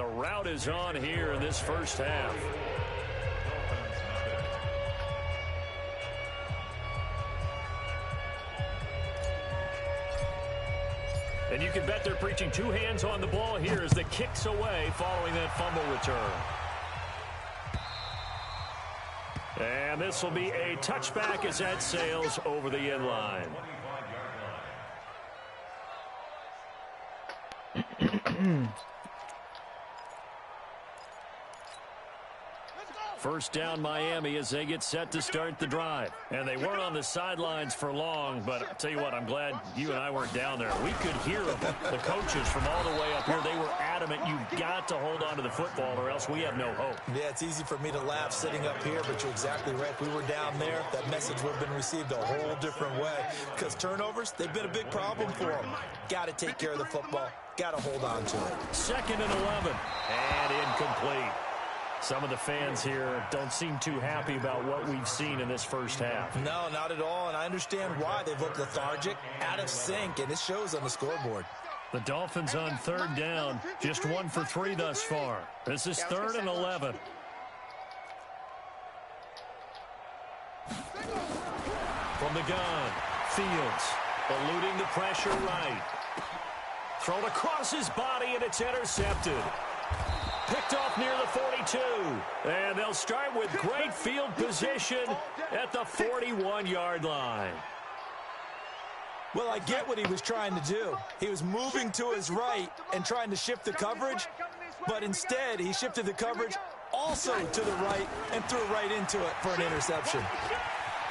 the rout is on here in this first half. And you can bet they're preaching two hands on the ball here as the kick's away following that fumble return. And this will be a touchback as that sails over the end line. First down Miami as they get set to start the drive. And they weren't on the sidelines for long, but I'll tell you what, I'm glad you and I weren't down there. We could hear them. The coaches from all the way up here, they were adamant. You've got to hold on to the football or else we have no hope. Yeah, it's easy for me to laugh sitting up here, but you're exactly right. If we were down there, that message would have been received a whole different way. Because turnovers, they've been a big problem for them. Got to take care of the football. Got to hold on to it. 2nd and 11. And incomplete. Some of the fans here don't seem too happy about what we've seen in this first half. No, not at all, and I understand why. They've looked lethargic, out of sync, and it shows on the scoreboard. The Dolphins on 3rd down, just 1 for 3 thus far. This is 3rd and 11. From the gun, Fields, eluding the pressure right. Thrown across his body, and it's intercepted. Picked off near the 42. And they'll start with great field position at the 41-yard line. Well, I get what he was trying to do. He was moving to his right and trying to shift the coverage, but instead he shifted the coverage also to the right and threw right into it for an interception.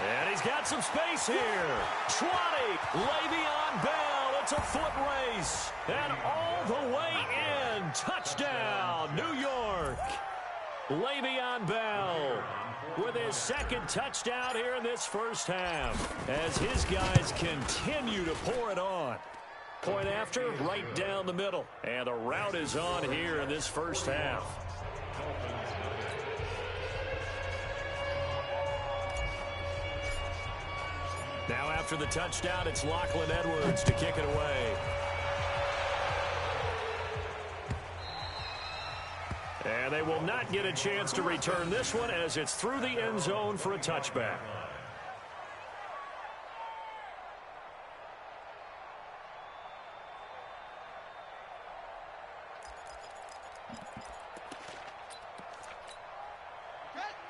And he's got some space here. 20, Le'Veon Bell. It's a foot race. And all the way in. Touchdown, New York. Le'Veon Bell with his 2nd touchdown here in this first half as his guys continue to pour it on. Point after, right down the middle. And the rout is on here in this first half. Now after the touchdown, it's Lachlan Edwards to kick it away. And they will not get a chance to return this one as it's through the end zone for a touchback.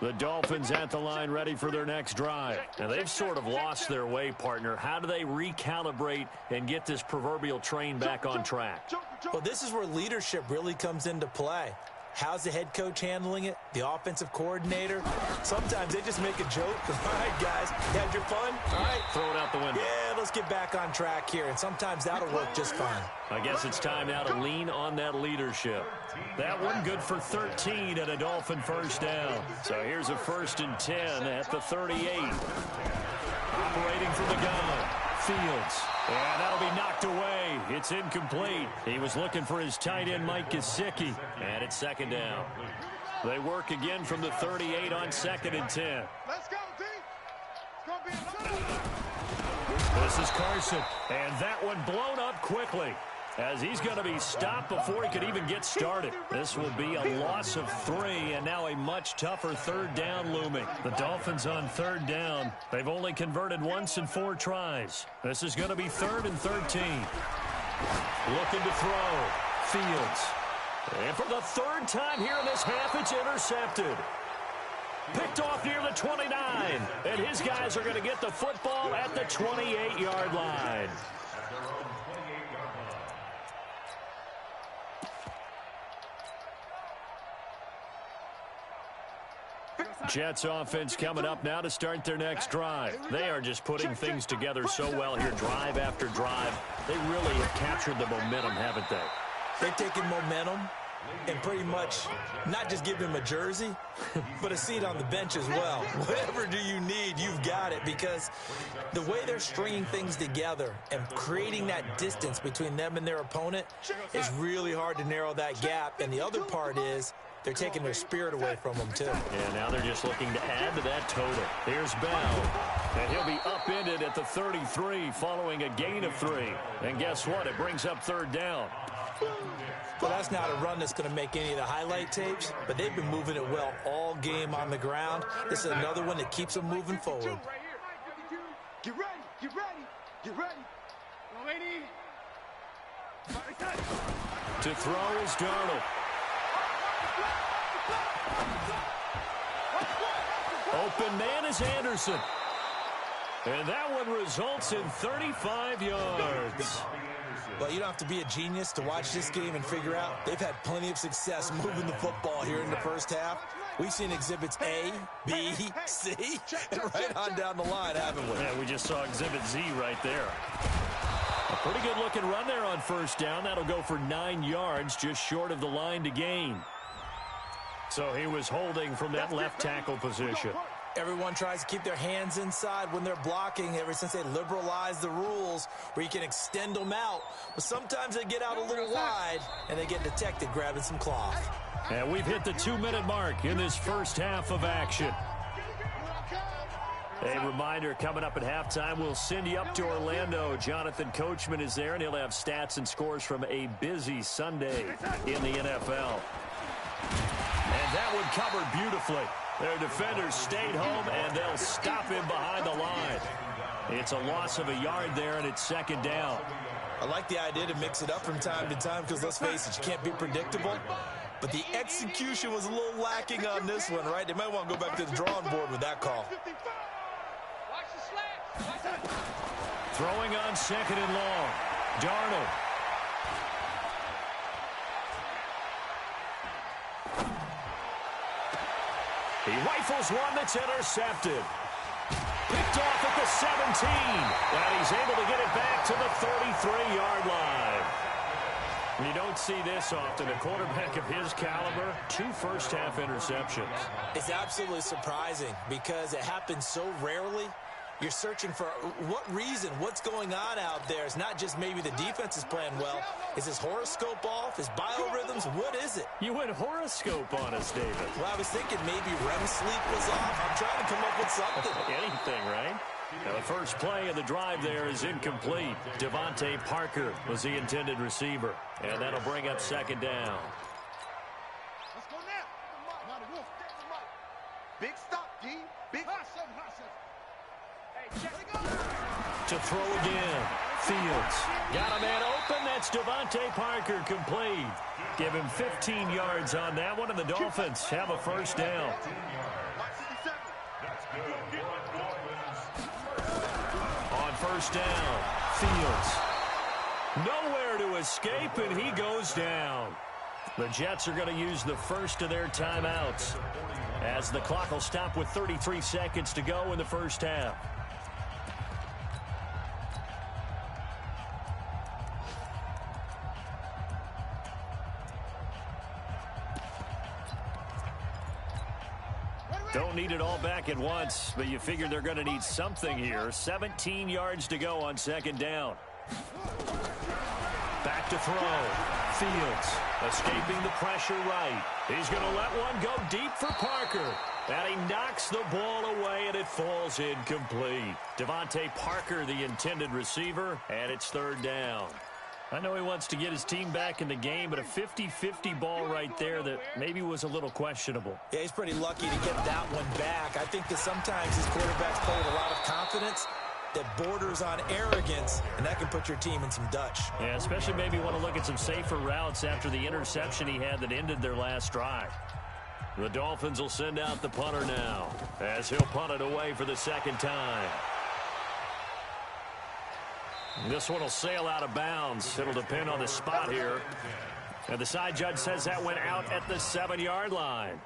The Dolphins at the line ready for their next drive. And they've sort of lost their way, partner. How do they recalibrate and get this proverbial train back on track? Well, this is where leadership really comes into play. How's the head coach handling it? The offensive coordinator? Sometimes they just make a joke. All right, guys, you had your fun? All right. Throw it out the window. Yeah, let's get back on track here, and sometimes that'll work just fine. I guess it's time now to lean on that leadership. That one good for 13 and a Dolphin first down. So here's a 1st and 10 at the 38. Operating from the gun, Fields. And that'll be knocked away. It's incomplete. He was looking for his tight end, Mike Gesicki. And it's 2nd down. They work again from the 38 on 2nd and 10. Let's go, team. It's going to be another. This is Carson. And that one blown up quickly, as he's going to be stopped before he could even get started. This will be a loss of 3, and now a much tougher 3rd down looming. The Dolphins on 3rd down. They've only converted once in 4 tries. This is going to be 3rd and 13. Looking to throw. Fields. And for the 3rd time here in this half, it's intercepted. Picked off near the 29. And his guys are going to get the football at the 28-yard line. Jets offense coming up now to start their next drive. They are just putting things together so well here, drive after drive. They really have captured the momentum, haven't they? They've taken momentum and pretty much not just give him a jersey, but a seat on the bench as well. Whatever do you need, you've got it, because the way they're stringing things together and creating that distance between them and their opponent is really hard to narrow that gap. And the other part is they're taking their spirit away from them, too. Yeah, now they're just looking to add to that total. Here's Bell, and he'll be upended at the 33 following a gain of 3. And guess what? It brings up 3rd down. Well, that's not a run that's going to make any of the highlight tapes, but they've been moving it well all game on the ground. This is another one that keeps them moving forward. Get ready, get ready, get ready. To throw is Darnold. Open man is Anderson. And that one results in 35 yards. Well, you don't have to be a genius to watch this game and figure out they've had plenty of success moving the football here in the first half. We've seen exhibits A, B, C, and right on down the line, haven't we? Yeah, we just saw exhibit Z right there. A pretty good looking run there on first down. That'll go for 9 yards, just short of the line to gain. So he was holding from that left tackle position. Everyone tries to keep their hands inside when they're blocking ever since they liberalized the rules where you can extend them out. But sometimes they get out a little wide and they get detected grabbing some cloth. And we've hit the 2-minute mark in this first half of action. A reminder, coming up at halftime, we'll send you up to Orlando. Jonathan Coachman is there, and he'll have stats and scores from a busy Sunday in the NFL. And that one covered beautifully. Their defenders stayed home, and they'll stop him behind the line. It's a loss of a yard there, and it's second down. I like the idea to mix it up from time to time because, let's face it, you can't be predictable. But the execution was a little lacking on this one, right? They might want to go back to the drawing board with that call. Throwing on second and long. Darnold. He rifles one that's intercepted. Picked off at the 17. And he's able to get it back to the 33-yard line. You don't see this often. A quarterback of his caliber, 2 first-half interceptions. It's absolutely surprising because it happens so rarely. You're searching for what reason, what's going on out there. It's not just maybe the defense is playing well. Is his horoscope off? His biorhythms? What is it? You went horoscope on us, David. Well, I was thinking maybe REM sleep was off. I'm trying to come up with something. Anything, right? Now, the first play of the drive there is incomplete. Devontae Parker was the intended receiver. And that'll bring up second down. Let's go now. Big stop, D. Big stop. To throw again. Fields. Got a man open. That's Devontae Parker complete. Give him 15 yards on that one, and the Dolphins have a first down. On first down, Fields. Nowhere to escape, and he goes down. The Jets are going to use the first of their timeouts as the clock will stop with 33 seconds to go in the first half. Don't need it all back at once, but you figure they're going to need something here. 17 yards to go on second down. Back to throw. Fields escaping the pressure right. He's going to let one go deep for Parker. And he knocks the ball away, and it falls incomplete. Devontae Parker, the intended receiver, and it's third down. I know he wants to get his team back in the game, but a 50-50 ball right there that maybe was a little questionable. Yeah, he's pretty lucky to get that one back. I think that sometimes his quarterbacks play with a lot of confidence that borders on arrogance, and that can put your team in some Dutch. Yeah, especially maybe want to look at some safer routes after the interception he had that ended their last drive. The Dolphins will send out the punter now as he'll punt it away for the second time. This one will sail out of bounds. It'll depend on the spot here. And the side judge says that went out at the 7-yard line.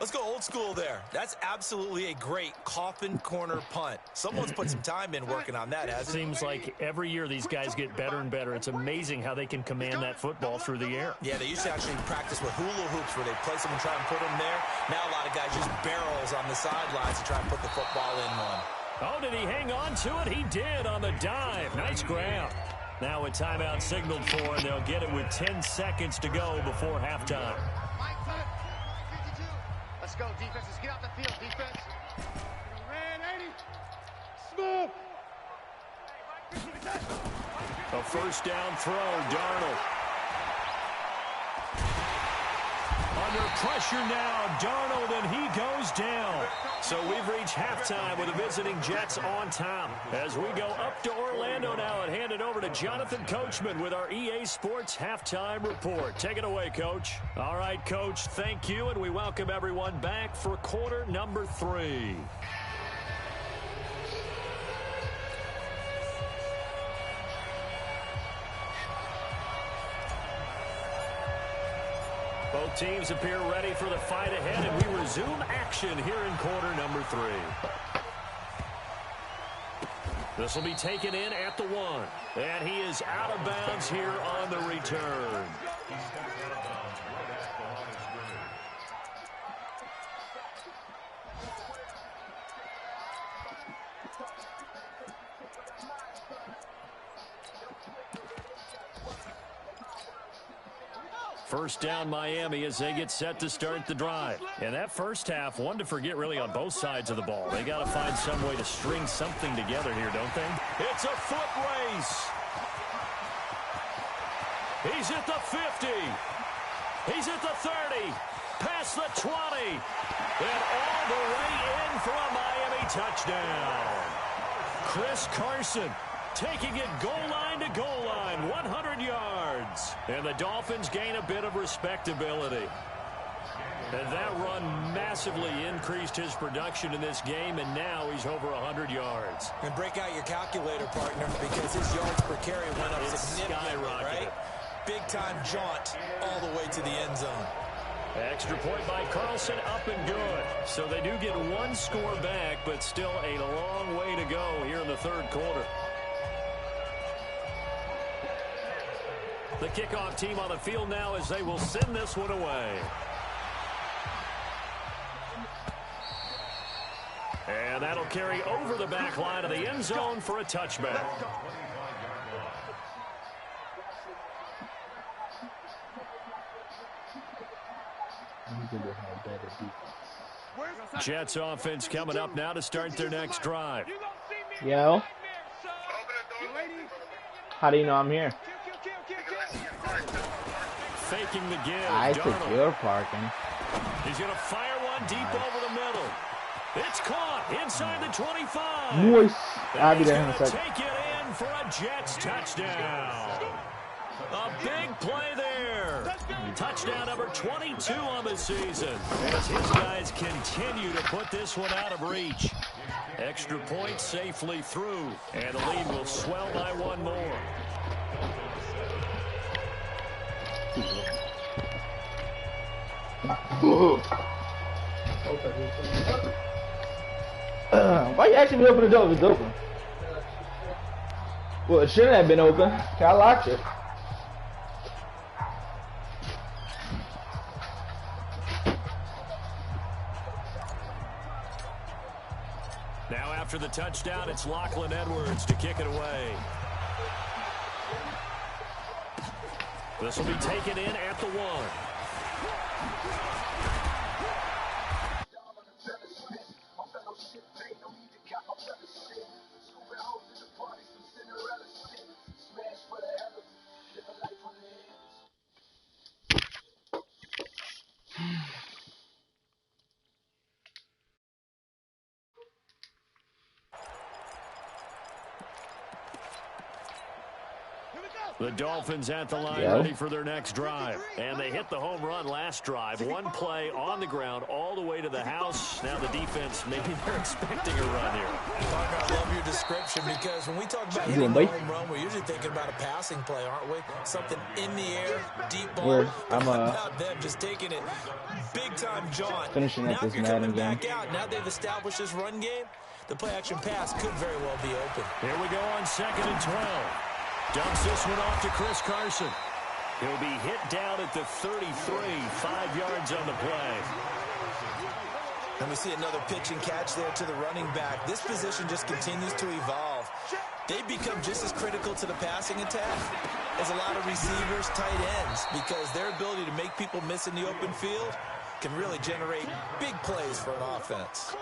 Let's go old school there. That's absolutely a great coffin corner punt. Someone's put some time in working on that, hasn't it? Seems like every year these guys get better and better. It's amazing how they can command that football through the air. Yeah, they used to actually practice with hula hoops where they place them and try and put them there. Now a lot of guys use barrels on the sidelines to try and put the football in one. Oh, did he hang on to it? He did on the dive. Nice grab. Now a timeout signaled for, and they'll get it with 10 seconds to go before halftime. Let's go, defense. Let's get out the field, defense. Red 80. Smooth. A first down throw, Darnold. Under pressure now, Darnold, and he goes down. So we've reached halftime with the visiting Jets on top. As we go up to Orlando now and hand it over to Jonathan Coachman with our EA Sports Halftime Report. Take it away, Coach. All right, Coach, thank you, and we welcome everyone back for quarter number 3. Both teams appear ready for the fight ahead, and we resume action here in quarter number 3. This will be taken in at the 1, and he is out of bounds here on the return. First down Miami as they get set to start the drive. And that first half, one to forget really on both sides of the ball. They got to find some way to string something together here, don't they? It's a foot race. He's at the 50. He's at the 30. Past the 20. And all the way in for a Miami touchdown. Chris Carson taking it goal line to goal line, 100 yards. And the Dolphins gain a bit of respectability. And that run massively increased his production in this game, and now he's over 100 yards. And break out your calculator, partner, because his yards per carry went up significantly, right? Big-time jaunt all the way to the end zone. Extra point by Carlson, up and good. So they do get one score back, but still a long way to go here in the third quarter. The kickoff team on the field now as they will send this one away. And that'll carry over the back line of the end zone for a touchback. Jets offense coming up now to start their next drive. Yo. How do you know I'm here? Faking the give. I think you're parking. He's going to fire one deep over the middle. It's caught inside the 25. Nice. I'll be there in a second. Take it in for a Jets touchdown. A big play there. Touchdown number 22 on the season. As his guys continue to put this one out of reach. Extra point safely through. And the lead will swell by one more. Why you asking me to open the door if it's open? Well, it shouldn't have been open. I locked it. Now after the touchdown, it's Lachlan Edwards to kick it away. This will be taken in at the 1. The Dolphins at the line, ready for their next drive. And they hit the home run last drive. One play on the ground all the way to the house. Now the defense, maybe they're expecting a run here. Parker, I love your description because when we talk about hitting a home run, we're usually thinking about a passing play, aren't we? Something in the air, deep ball. I'm about them just taking it big-time jaunt. Finishing up this Madden game. Back out. Now they've established this run game. The play-action pass could very well be open. Here we go on 2nd and 12. Dumps this one off to Chris Carson. He'll be hit down at the 33, 5 yards on the play. And we see another pitch and catch there to the running back. This position just continues to evolve. They become just as critical to the passing attack as a lot of receivers, tight ends, because their ability to make people miss in the open field can really generate big plays for an offense.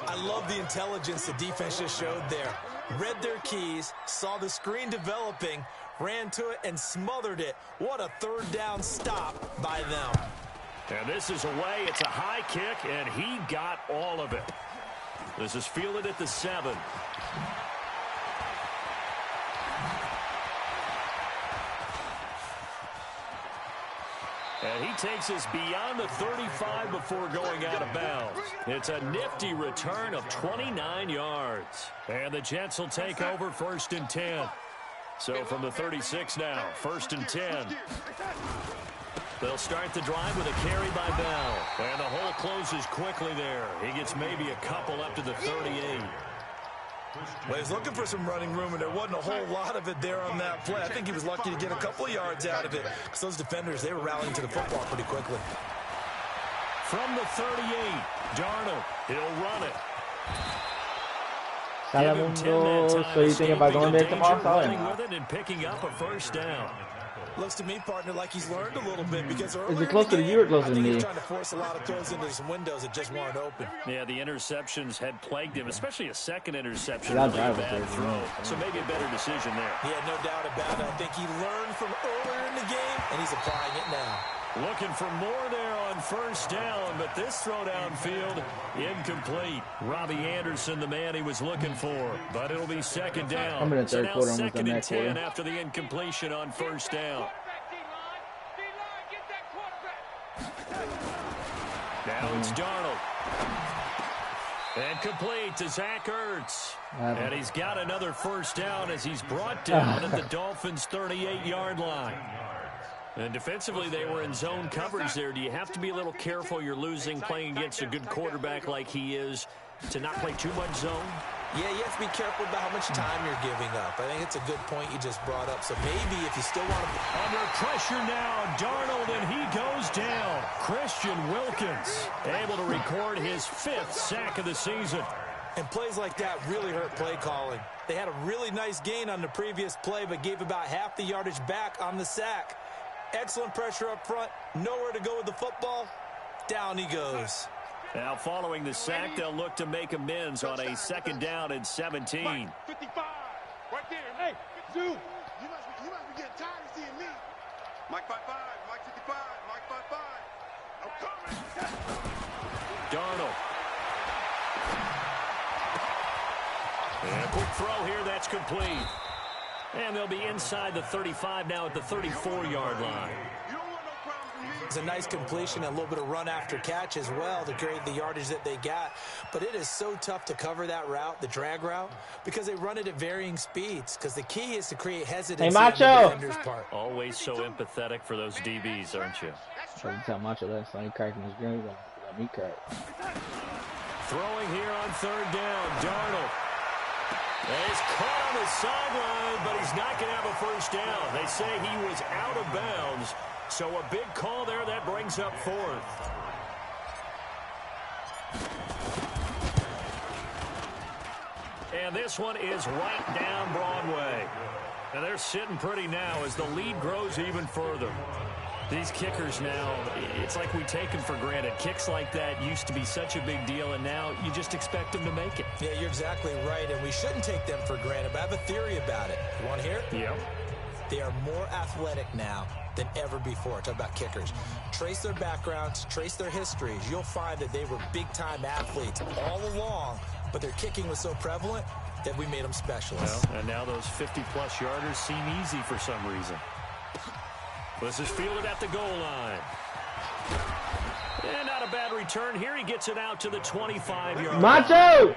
I love the intelligence the defense just showed there. Read their keys, saw the screen developing, ran to it, and smothered it. What a third down stop by them. And this is away. It's a high kick, and he got all of it. This is fielded at the 7. And he takes us beyond the 35 before going out of bounds. It's a nifty return of 29 yards. And the Jets will take over 1st and 10. So from the 36 now, 1st and 10. They'll start the drive with a carry by Bell. And the hole closes quickly there. He gets maybe a couple up to the 38. Well, he's looking for some running room, and there wasn't a whole lot of it there on that play. I think he was lucky to get a couple of yards out of it because those defenders, they were rallying to the football pretty quickly. From the 38, Darnold, he'll run it. So you think about going there tomorrow? Running with it and picking up a 1st down. Looks to me, partner, like he's learned a little bit because is it closer to you or closer to me? I think he's trying to force a lot of throws into some windows that just weren't open. Yeah, the interceptions had plagued him, especially a second interception. Really a bad throw. So maybe a better decision there. Yeah, no doubt about it. I think he learned from earlier in the game, and he's applying it now. Looking for more there on 1st down, but this throw downfield incomplete. Robbie Anderson, the man he was looking for, but it'll be 2nd down. I'm in the so third now quarter, 2nd and 10 after the incompletion on 1st down. Now it's Darnold. And complete to Zach Ertz. And he's got another 1st down as he's brought down at the Dolphins' 38-yard line. And defensively, they were in zone coverage there. Do you have to be a little careful? You're losing, playing against a good quarterback like he is, to not play too much zone? Yeah, you have to be careful about how much time you're giving up. I think it's a good point you just brought up. So maybe if you still want to... Under pressure now, Darnold, and he goes down. Christian Wilkins able to record his 5th sack of the season. And plays like that really hurt play calling. They had a really nice gain on the previous play, but gave about half the yardage back on the sack. Excellent pressure up front. Nowhere to go with the football. Down he goes. Now following the sack, they'll look to make amends on a 2nd down and 17. Mike 55. Right there. Hey, dude. You must be getting tired of seeing me. Mike 55. Mike 55. Mike 55. I'm coming. Darnold. And a quick throw here. That's complete. And they'll be inside the 35 now at the 34-yard line. It's a nice completion, and a little bit of run after catch as well to create the yardage that they got. But it is so tough to cover that route, the drag route, because they run it at varying speeds. Because the key is to create hesitancy on the defender's part. Always so empathetic for those DBs, aren't you? You tell Macho that, so he cracking his green. Let me crack. Throwing here on 3rd down, Darnold. He's caught on the sideline, but he's not going to have a 1st down. They say he was out of bounds, so a big call there that brings up 4th. And this one is right down Broadway. And they're sitting pretty now as the lead grows even further. These kickers now, it's like we take them for granted. Kicks like that used to be such a big deal, and now you just expect them to make it. Yeah, you're exactly right, and we shouldn't take them for granted, but I have a theory about it. You want to hear it? Yeah. They are more athletic now than ever before. Talk about kickers. Trace their backgrounds, trace their histories. You'll find that they were big-time athletes all along, but their kicking was so prevalent that we made them specialists. Well, and now those 50-plus yarders seem easy for some reason. This is fielded at the goal line. And not a bad return here. He gets it out to the 25-yard line. Macho!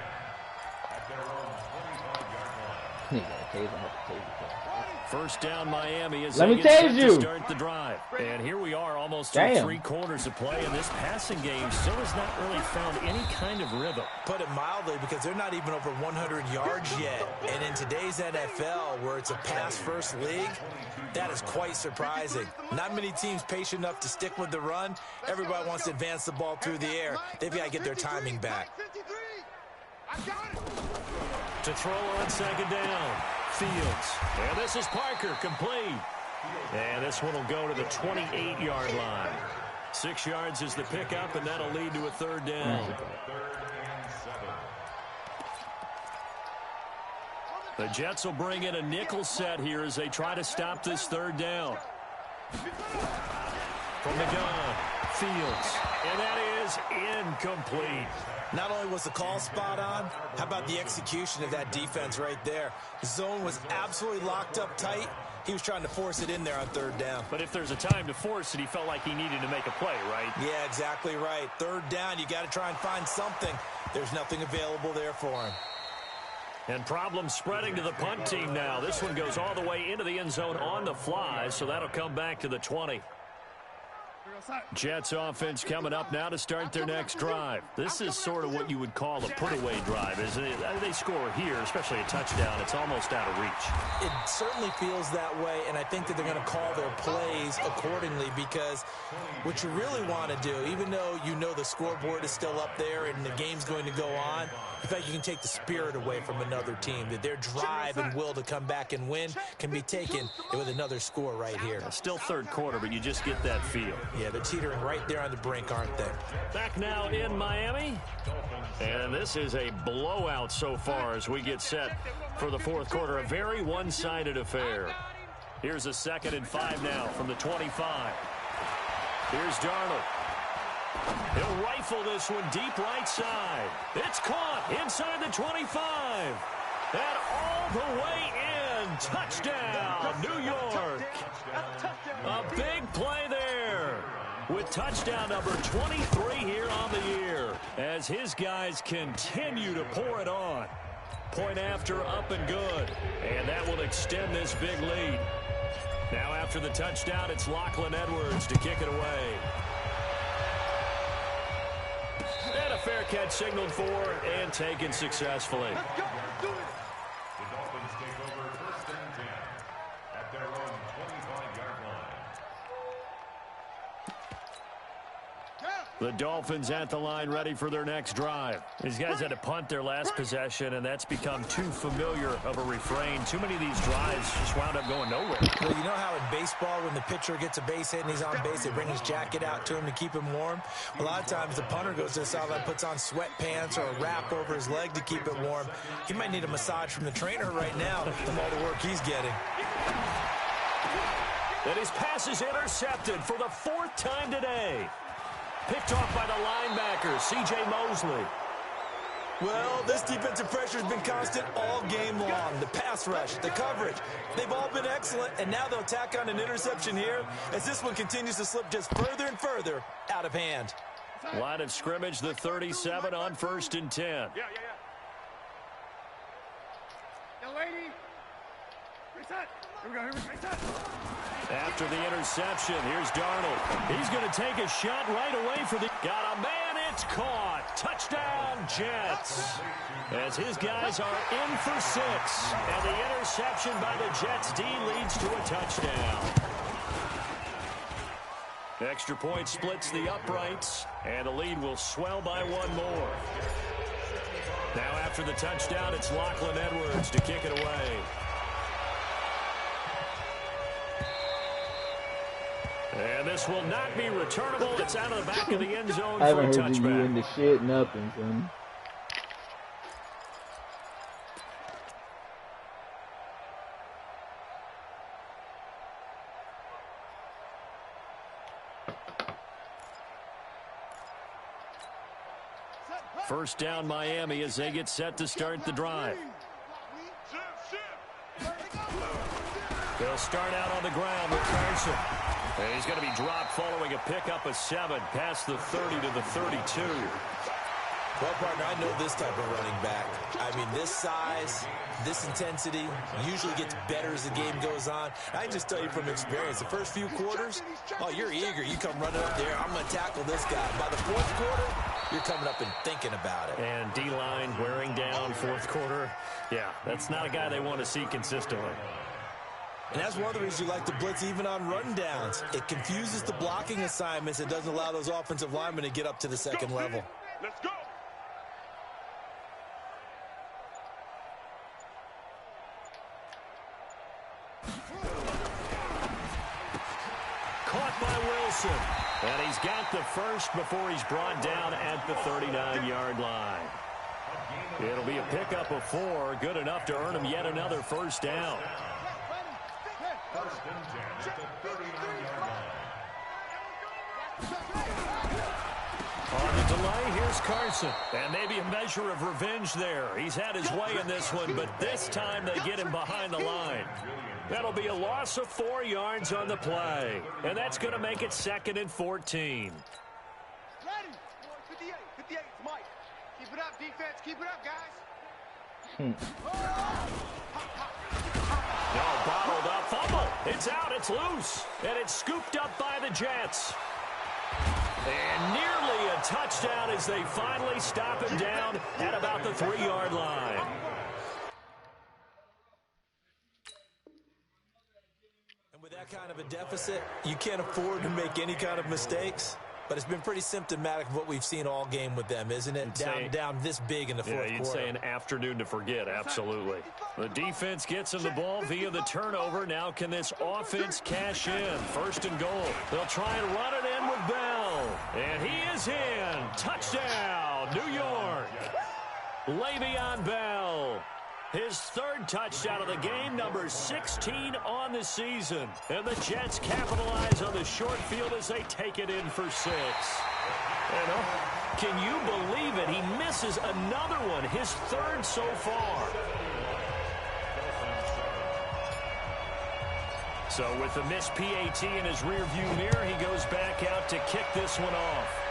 First down, Miami as Let they me get set tase to you. start the drive. And here we are almost through 3 quarters of play, and this passing game still has not really found any kind of rhythm. Put it mildly, because they're not even over 100 yards yet. And in today's NFL, where it's a pass-first league, that is quite surprising. Not many teams patient enough to stick with the run. Everybody wants to advance the ball through the air. They've got to get their timing back. To throw on 2nd down, Fields. And this is Parker, complete. And this one will go to the 28-yard line. 6 yards is the pickup, and that'll lead to a 3rd down. The Jets will bring in a nickel set here as they try to stop this 3rd down. From the gun, fields. And that is incomplete. Not only was the call spot on, how about the execution of that defense right there? The zone was absolutely locked up tight. He was trying to force it in there on third down. But if there's a time to force it, he felt like he needed to make a play, right? Yeah, exactly right. Third down, you got to try and find something. There's nothing available there for him. And problems spreading to the punt team now. This one goes all the way into the end zone on the fly, so that'll come back to the 20. Jets offense coming up now to start their next drive. This is sort of what you would call a put-away drive, isn't it? They score here, especially a touchdown. It's almost out of reach. It certainly feels that way, and I think that they're going to call their plays accordingly because what you really want to do, even though you know the scoreboard is still up there and the game's going to go on, in fact, you can take the spirit away from another team, that their drive and will to come back and win can be taken with another score right here. Still third quarter, but you just get that feel. Yeah, they're teetering right there on the brink, aren't they? Back now in Miami. And this is a blowout so far as we get set for the fourth quarter. A very one-sided affair. Here's a 2nd and 5 now from the 25. Here's Darnold. He'll rifle this one deep right side. It's caught inside the 25. And all the way in. Touchdown, New York. A big play there with touchdown number 23 here on the year as his guys continue to pour it on. Point after, up and good. And that will extend this big lead. Now after the touchdown, it's Lachlan Edwards to kick it away. And a fair catch signaled for and taken successfully. Let's go. Let's do it. The Dolphins take over 1st and 10 at their own 25-yard line. The Dolphins at the line ready for their next drive. These guys had to punt their last possession, and that's become too familiar of a refrain. Too many of these drives just wound up going nowhere. Well, you know how in baseball when the pitcher gets a base hit and he's on base, they bring his jacket out to him to keep him warm? A lot of times the punter goes to the sideline, puts on sweatpants or a wrap over his leg to keep it warm. He might need a massage from the trainer right now from all the work he's getting. And his pass is intercepted for the 4th time today. Picked off by the linebacker, C.J. Mosley. Well, this defensive pressure has been constant all game long. The pass rush, the coverage, they've all been excellent, and now they'll tack on an interception here as this one continues to slip just further and further out of hand. Line of scrimmage, the 37 on 1st and 10. Yeah. Young lady. Reset. Here we go. Reset. After the interception, here's Darnold. He's going to take a shot right away for the... Got a man, it's caught. Touchdown, Jets. As his guys are in for 6. And the interception by the Jets D leads to a touchdown. Extra point splits the uprights, and the lead will swell by 1 more. Now after the touchdown, it's Lachlan Edwards to kick it away. And this will not be returnable. It's out of the back of the end zone I for a haven't heard you in touchback. the shit, nothing, son. First down, Miami, as they get set to start the drive. They'll start out on the ground with Carson. And he's going to be dropped following a pickup of 7 past the 30 to the 32. Well, partner, I know this type of running back. I mean, this size, this intensity usually gets better as the game goes on. I can just tell you from experience, the first few quarters, oh, you're eager. You come running up there, I'm going to tackle this guy. By the 4th quarter, you're coming up and thinking about it. And D-line wearing down 4th quarter. Yeah, that's not a guy they want to see consistently. And that's one of the reasons you like to blitz even on run downs. It confuses the blocking assignments. It doesn't allow those offensive linemen to get up to the 2nd level. Let's go. Caught by Wilson. And he's got the first before he's brought down at the 39-yard line. It'll be a pickup of 4, good enough to earn him yet another first down. 1st and 10 at the 39-yard line. delay. Here's Carson. And maybe a measure of revenge there. He's had his way in this one, but this time they get him behind the line. That'll be a loss of 4 yards on the play. And that's going to make it 2nd and 14. Ready. 58. 58. Mike. Keep it up, defense. Keep it up, guys. No, bottled up. Fumble. It's out. It's loose. And it's scooped up by the Jets. And nearly a touchdown as they finally stop him down at about the 3-yard line. And with that kind of a deficit, you can't afford to make any kind of mistakes. But it's been pretty symptomatic of what we've seen all game with them, isn't it? Down this big in the fourth quarter. Yeah, you'd say an afternoon to forget, absolutely. The defense gets him the ball via the turnover. Now can this offense cash in? 1st and goal. They'll try and run it in with Bell. And he is in. Touchdown, New York. Le'Veon Bell. His 3rd touchdown of the game, number 16 on the season. And the Jets capitalize on the short field as they take it in for 6. And can you believe it? He misses another one, his 3rd so far. So with the missed PAT in his rearview mirror, he goes back out to kick this one off.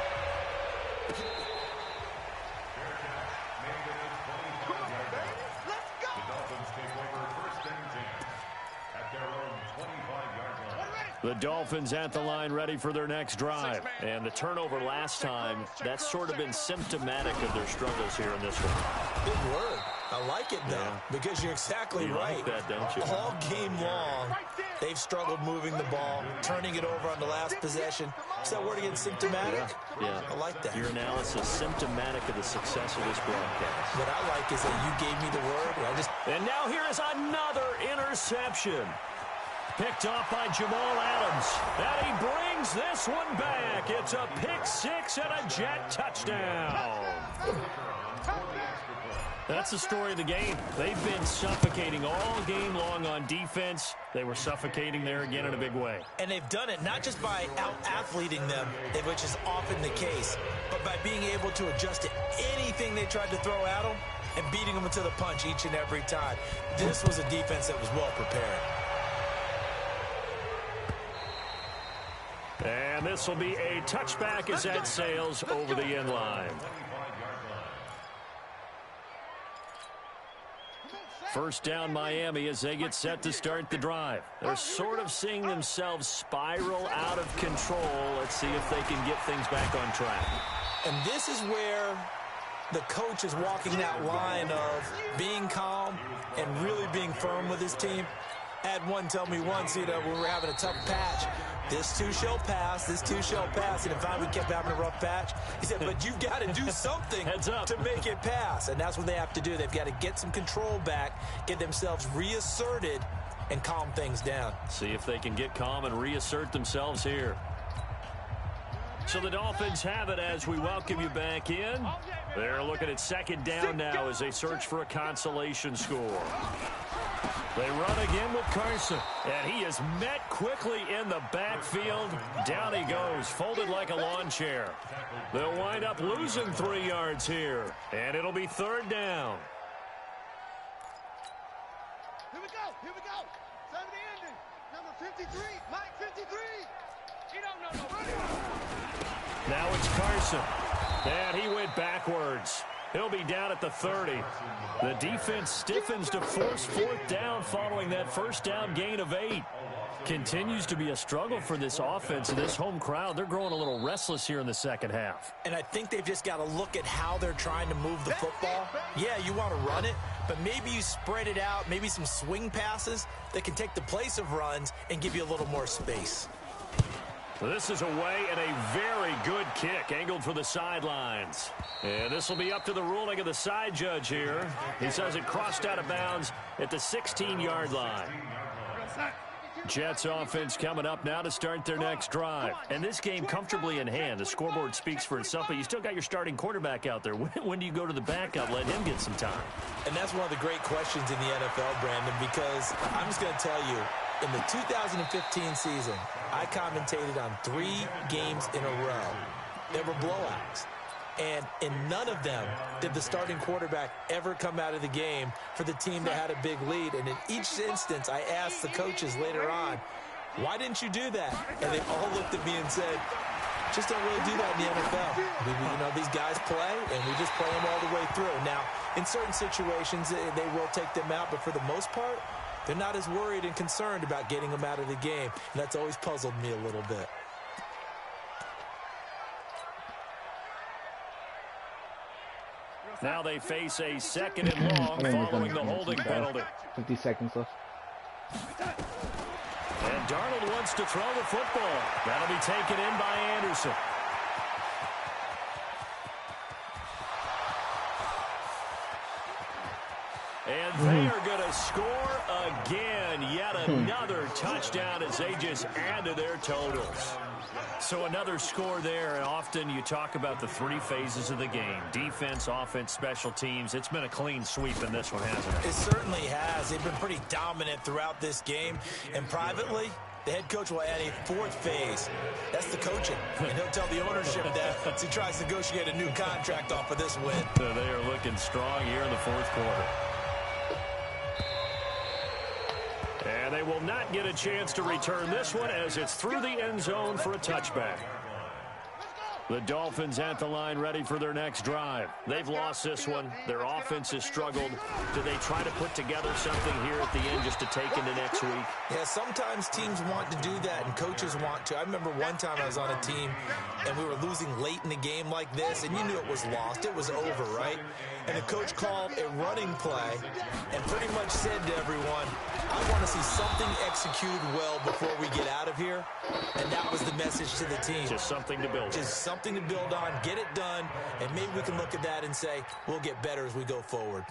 The Dolphins at the line ready for their next drive. And the turnover last time, that's sort of been symptomatic of their struggles here in this one. Big word. I like it, though, because you're exactly right. You like that, don't you? All game long, they've struggled moving the ball, turning it over on the last possession. Is that word again, symptomatic? Yeah. I like that. Your analysis, symptomatic of the success of this broadcast. What I like is that you gave me the word. And now here is another interception. Picked off by Jamal Adams. And he brings this one back. It's a pick 6 and a Jet touchdown. That's the story of the game. They've been suffocating all game long on defense. They were suffocating there again in a big way. And they've done it not just by out-athleting them, which is often the case, but by being able to adjust to anything they tried to throw at them and beating them to the punch each and every time. This was a defense that was well prepared. And this will be a touchback as that sails over the end line. First down Miami as they get set to start the drive. They're sort of seeing themselves spiral out of control. Let's see if they can get things back on track. And this is where the coach is walking that line of being calm and really being firm with his team. I had one tell me once, when we were having a tough patch, this too shall pass, this too shall pass. And finally we kept having a rough patch. He said, but you've got to do something to make it pass. And that's what they have to do. They've got to get some control back, get themselves reasserted, and calm things down. See if they can get calm and reassert themselves here. So the Dolphins have it as we welcome you back in. They're looking at 2nd down now as they search for a consolation score. They run again with Carson, and he is met quickly in the backfield. Down he goes, folded like a lawn chair. They'll wind up losing 3 yards here, and it'll be 3rd down. Here we go. Here we go. Time to end it. Number 53. Mike 53. He don't know nobody. Now it's Carson, and he went backwards. He'll be down at the 30. The defense stiffens to force 4th down following that first down gain of 8. Continues to be a struggle for this offense and this home crowd. They're growing a little restless here in the second half. And I think they've just got to look at how they're trying to move the football. Yeah, you want to run it, but maybe you spread it out, maybe some swing passes that can take the place of runs and give you a little more space. This is away and a very good kick, angled for the sidelines. And this will be up to the ruling of the side judge here. He says it crossed out of bounds at the 16-yard line. Jets offense coming up now to start their next drive. And this game comfortably in hand. The scoreboard speaks for itself, but you still got your starting quarterback out there. When do you go to the backup, let him get some time? And that's one of the great questions in the NFL, Brandon, because I'm just going to tell you, in the 2015 season, I commentated on 3 games in a row. They were blowouts. And in none of them did the starting quarterback ever come out of the game for the team that had a big lead. And in each instance, I asked the coaches later on, why didn't you do that? And they all looked at me and said, just don't really do that in the NFL. These guys play, and we just play them all the way through. Now, in certain situations, they will take them out, but for the most part, they're not as worried and concerned about getting them out of the game. And that's always puzzled me a little bit. Now they face a second and long following the holding penalty. 50 seconds left. And Darnold wants to throw the football. That'll be taken in by Anderson. And they are going to score again. Yet another touchdown as they just add to their totals. So another score there, and often you talk about the three phases of the game. Defense, offense, special teams. It's been a clean sweep in this one, hasn't it? It certainly has. They've been pretty dominant throughout this game. And privately, the head coach will add a fourth phase. That's the coaching. And he'll tell the ownership that as he tries to negotiate a new contract off of this win. They are looking strong here in the fourth quarter. And they will not get a chance to return this one as it's through the end zone for a touchback. The Dolphins at the line ready for their next drive. They've lost this one. Their offense has struggled. Do they try to pend together something here at the end just to take into next week? Yeah, sometimes teams want to do that and coaches want to. I remember one time I was on a team and we were losing late in the game like this, and you knew it was lost. It was over, right? And the coach called a running play and pretty much said to everyone, I want to see something executed well before we get out of here. And that was the message to the team. Just something to build on. Just something to build on, get it done, and maybe we can look at that and say, we'll get better as we go forward.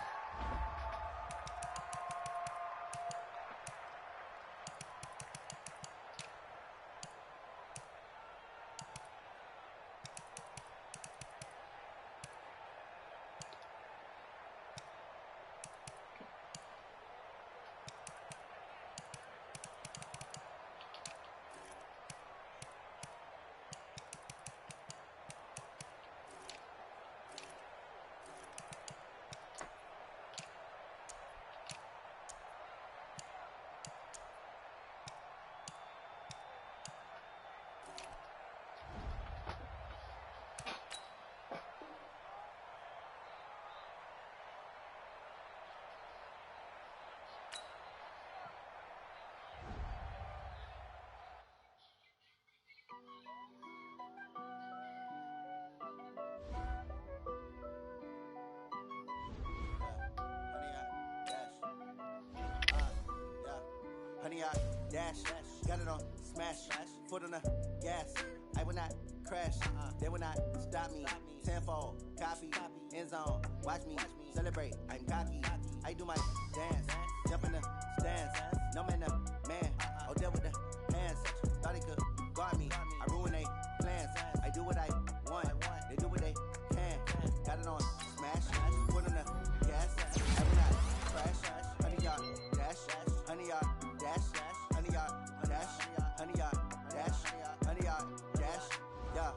Honey, I dash, got it on smash, foot on the gas. I will not crash, they will not stop me. Tenfold, copy, end zone, watch me celebrate. I'm cocky, I do my dance, jump in the stands. No man, man, oh there with the hands. Thought he could guard me, I ruin they plans. I do what I want, they do what they can. Got it on smash, foot on the gas. I will not crash, honey, y'all dash, honey, y'all. Honey, dash, honey, dash, honey, dash, yeah.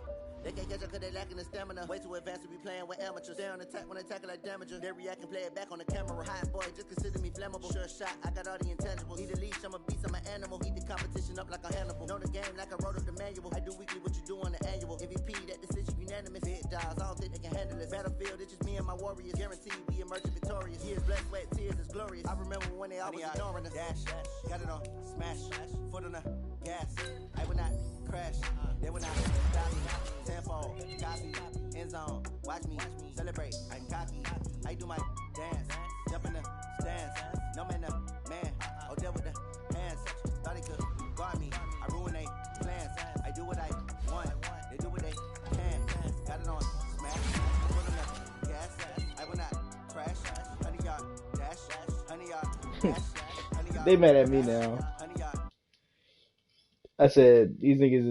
They can't catch up cause they lacking the stamina. Way too advanced to be playing with amateurs. Stay on attack when I tackle like damager. They react and play it back on the camera. Hot boy, just consider me flammable. Sure shot, I got all the intangibles. Need a leash, I'm a beast, I'm an animal. Heat the competition up like a Hannibal. Know the game like I wrote up the manual. I do weekly what you do on the annual. MVP, that decision unanimous. Big dogs, I don't think they can handle this. Battlefield, it's just me and my warriors. Guaranteed we emerging victorious. Years, blood, sweat, tears, it's glorious. I remember when they always ignoring us. Dash, got it on smash, foot on the gas. I will not crash, they will not stop me. Tenfold, copy, end zone, watch me celebrate. I'm cocky, I do my dance, jump in the stands. No man, man, oh there with the hands. Thought he could guard me, I ruin they plans. I do what I want, they do what they can. Got it on smash, foot on the gas. I will not crash, honey y'all dash, honey y'all dash, honey y'all. They mad at me now. I said these niggas